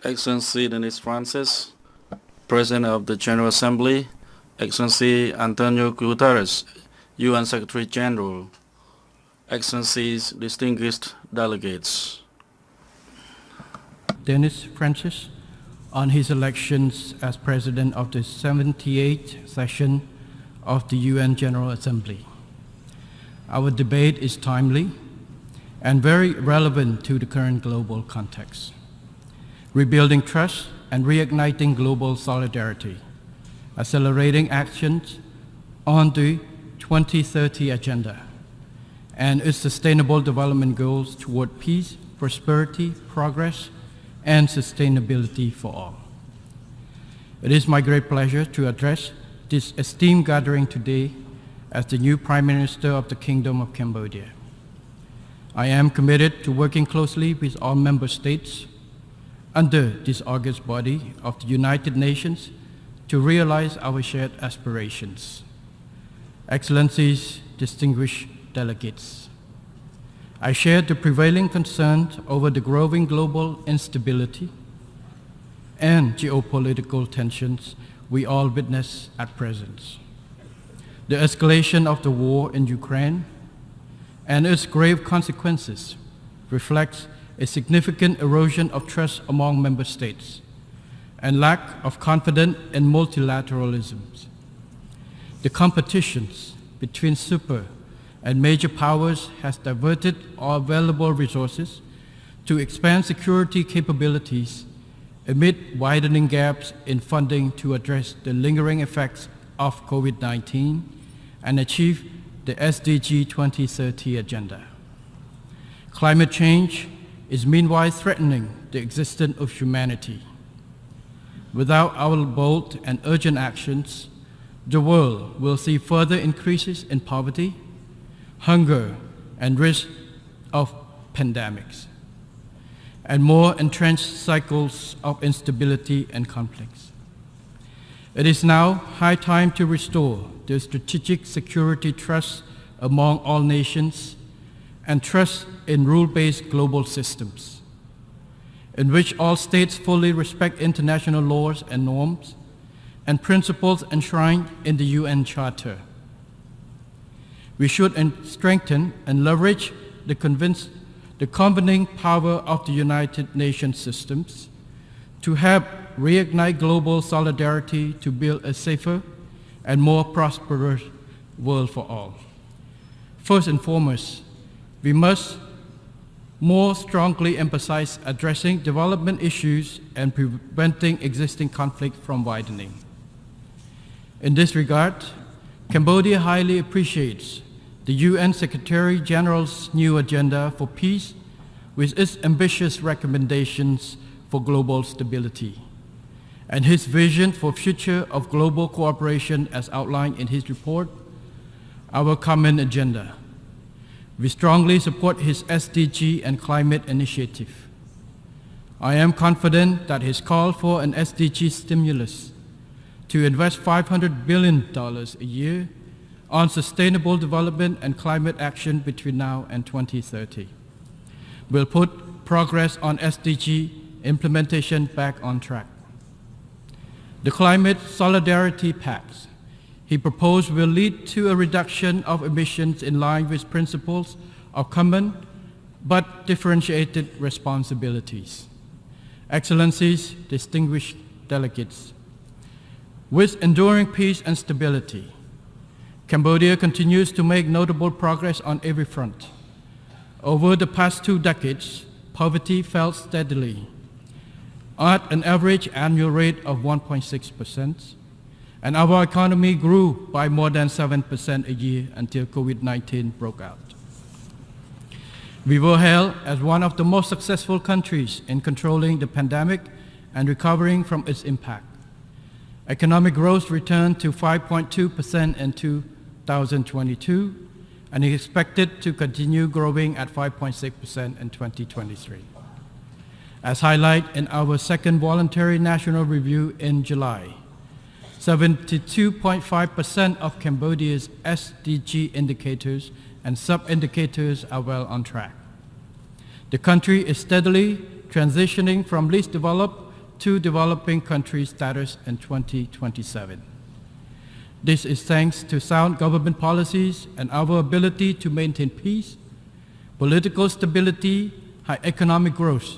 Excellency Dennis Francis, President of the General Assembly, Excellency Antonio Guterres, UN Secretary General, Excellencies, distinguished delegates. Dennis Francis, on his elections as President of the 78th session of the UN General Assembly. Our debate is timely and very relevant to the current global context. Rebuilding trust and reigniting global solidarity, accelerating actions on the 2030 agenda and its sustainable development goals toward peace, prosperity, progress, and sustainability for all. It is my great pleasure to address this esteemed gathering today as the new Prime Minister of the Kingdom of Cambodia. I am committed to working closely with all member states under this august body of the United Nations to realize our shared aspirations. Excellencies, distinguished delegates, I share the prevailing concern over the growing global instability and geopolitical tensions we all witness at present. The escalation of the war in Ukraine and its grave consequences reflects a significant erosion of trust among member states and lack of confidence in multilateralism. The competitions between super and major powers has diverted all available resources to expand security capabilities amid widening gaps in funding to address the lingering effects of COVID-19 and achieve the SDG 2030 agenda. Climate change is meanwhile threatening the existence of humanity. Without our bold and urgent actions, the world will see further increases in poverty, hunger, and risk of pandemics, and more entrenched cycles of instability and conflicts. It is now high time to restore the strategic security trust among all nations and trust in rule-based global systems, in which all states fully respect international laws and norms and principles enshrined in the UN Charter. We should strengthen and leverage the convening power of the United Nations systems to help reignite global solidarity to build a safer and more prosperous world for all. First and foremost, we must more strongly emphasize addressing development issues and preventing existing conflict from widening. In this regard, Cambodia highly appreciates the UN Secretary General's new agenda for peace with its ambitious recommendations for global stability and his vision for future of global cooperation as outlined in his report, Our Common Agenda. We strongly support his SDG and climate initiative. I am confident that his call for an SDG stimulus to invest $500 billion a year on sustainable development and climate action between now and 2030 will put progress on SDG implementation back on track. The Climate Solidarity Pact he proposed will lead to a reduction of emissions in line with principles of common but differentiated responsibilities. Excellencies, distinguished delegates, with enduring peace and stability, Cambodia continues to make notable progress on every front. Over the past 2 decades, poverty fell steadily at an average annual rate of 1.6%, and our economy grew by more than 7% a year until COVID-19 broke out. We were hailed as one of the most successful countries in controlling the pandemic and recovering from its impact. Economic growth returned to 5.2% in 2022 and is expected to continue growing at 5.6% in 2023. As highlighted in our second voluntary national review in July, 72.5% of Cambodia's SDG indicators and sub-indicators are well on track. The country is steadily transitioning from least developed to developing country status in 2027. This is thanks to sound government policies and our ability to maintain peace, political stability, high economic growth,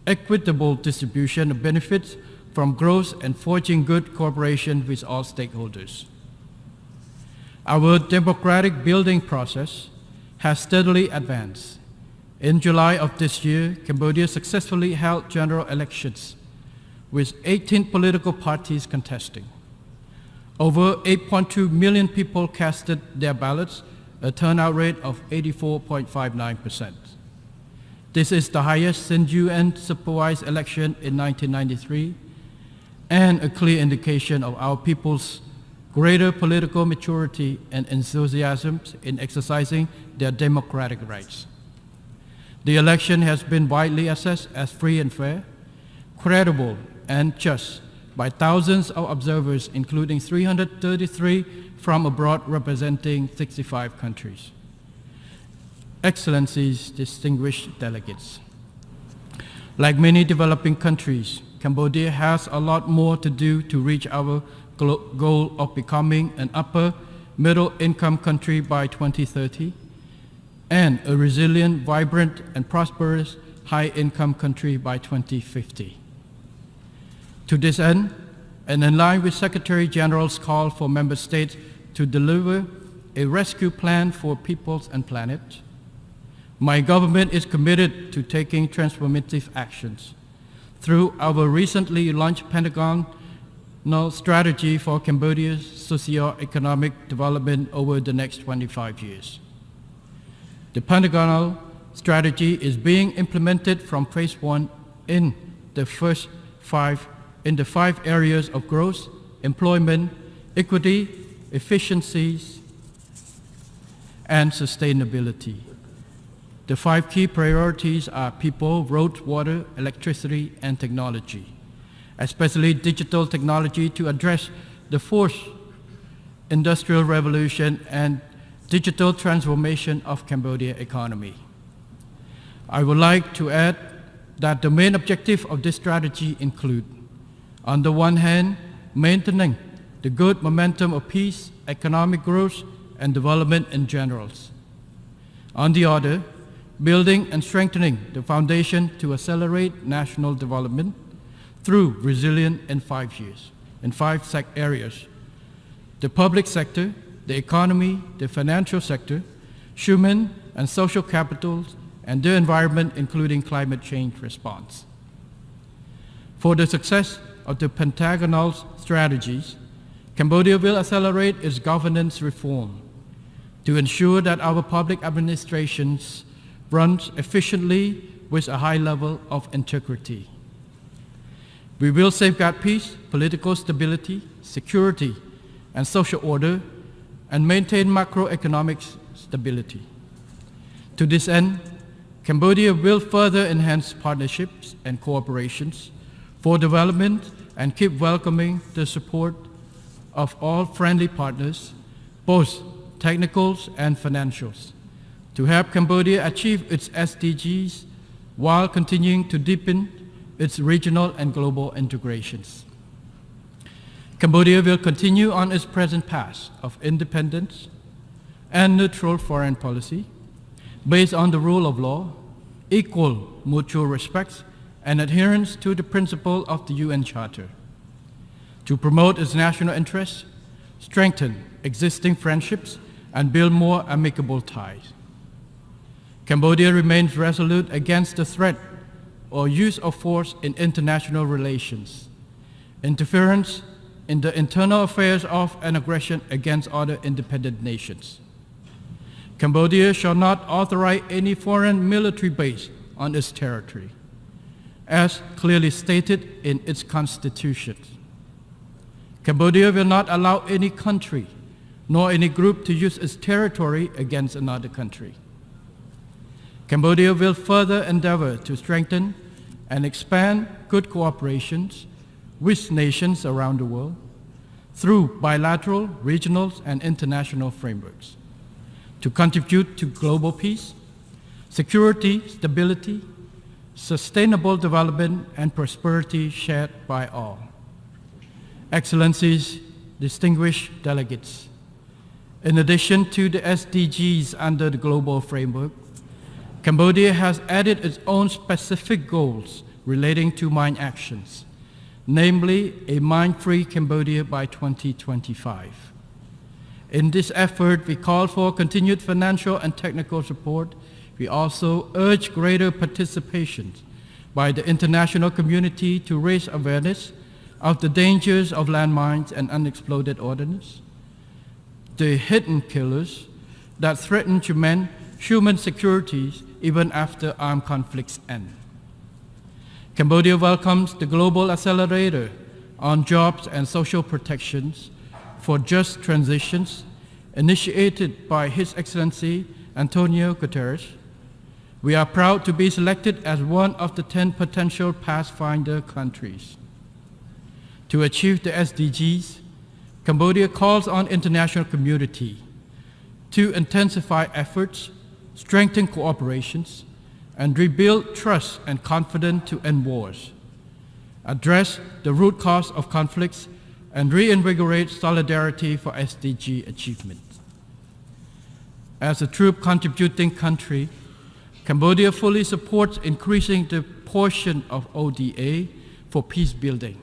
equitable distribution of benefits from growth, and forging good cooperation with all stakeholders. Our democratic building process has steadily advanced. In July of this year, Cambodia successfully held general elections with 18 political parties contesting. Over 8.2 million people casted their ballots, a turnout rate of 84.59%. This is the highest since UN-supervised election in 1993 and a clear indication of our people's greater political maturity and enthusiasm in exercising their democratic rights. The election has been widely assessed as free and fair, credible and just by thousands of observers, including 333 from abroad representing 65 countries. Excellencies, distinguished delegates. Like many developing countries, Cambodia has a lot more to do to reach our goal of becoming an upper middle income country by 2030 and a resilient, vibrant and prosperous high income country by 2050. To this end, and in line with Secretary General's call for member states to deliver a rescue plan for peoples and planet, my government is committed to taking transformative actions through our recently launched Pentagonal strategy for Cambodia's socio-economic development over the next 25 years. The Pentagonal strategy is being implemented from phase 1 in the five areas of growth, employment, equity, efficiencies, and sustainability. The 5 key priorities are people, roads, water, electricity, and technology, especially digital technology to address the fourth industrial revolution and digital transformation of Cambodia economy. I would like to add that the main objective of this strategy include, on the one hand, maintaining the good momentum of peace, economic growth, and development in general. On the other, building and strengthening the foundation to accelerate national development through resilience in 5 years, in 5 areas: the public sector, the economy, the financial sector, human and social capital, and the environment, including climate change response. For the success of the Pentagonal strategies, Cambodia will accelerate its governance reform to ensure that our public administrations runs efficiently with a high level of integrity. We will safeguard peace, political stability, security, and social order, and maintain macroeconomic stability. To this end, Cambodia will further enhance partnerships and cooperations for development and keep welcoming the support of all friendly partners, both technicals and financials, to help Cambodia achieve its SDGs while continuing to deepen its regional and global integrations. Cambodia will continue on its present path of independence and neutral foreign policy based on the rule of law, equal mutual respect, and adherence to the principle of the UN Charter, to promote its national interests, strengthen existing friendships, and build more amicable ties. Cambodia remains resolute against the threat or use of force in international relations, interference in the internal affairs of and aggression against other independent nations. Cambodia shall not authorize any foreign military base on its territory, as clearly stated in its constitution. Cambodia will not allow any country nor any group to use its territory against another country. Cambodia will further endeavor to strengthen and expand good cooperations with nations around the world through bilateral, regional, and international frameworks to contribute to global peace, security, stability, sustainable development and prosperity shared by all. Excellencies, distinguished delegates, in addition to the SDGs under the global framework, Cambodia has added its own specific goals relating to mine actions, namely a mine-free Cambodia by 2025. In this effort, we call for continued financial and technical support. We also urge greater participation by the international community to raise awareness of the dangers of landmines and unexploded ordnance, the hidden killers that threaten human security even after armed conflicts end. Cambodia welcomes the Global Accelerator on Jobs and Social Protections for Just Transitions, initiated by His Excellency Antonio Guterres. We are proud to be selected as one of the 10 potential Pathfinder countries. To achieve the SDGs, Cambodia calls on international community to intensify efforts, strengthen cooperations, and rebuild trust and confidence to end wars, address the root cause of conflicts, and reinvigorate solidarity for SDG achievement. As a true contributing country, Cambodia fully supports increasing the portion of ODA for peace building.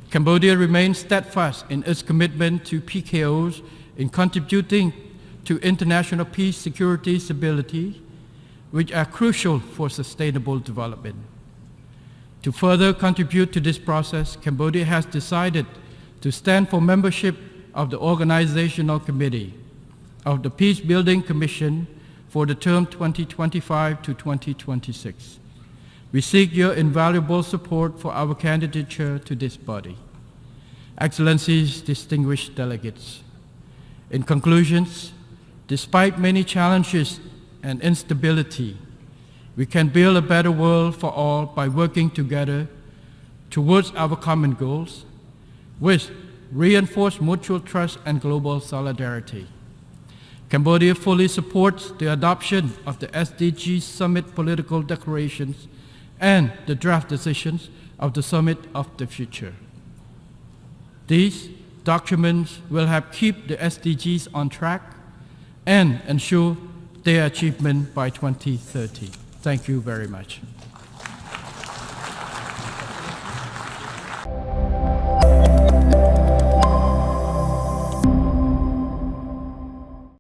Cambodia remains steadfast in its commitment to PKOs in contributing to international peace, security, stability, which are crucial for sustainable development. To further contribute to this process, Cambodia has decided to stand for membership of the Organizational Committee of the Peace Building Commission for the term 2025 to 2026. We seek your invaluable support for our candidature to this body. Excellencies, distinguished delegates, in conclusions, despite many challenges and instability, we can build a better world for all by working together towards our common goals, which reinforce mutual trust and global solidarity. Cambodia fully supports the adoption of the SDG Summit political declarations and the draft decisions of the Summit of the Future. These documents will help keep the SDGs on track and ensure their achievement by 2030. Thank you very much.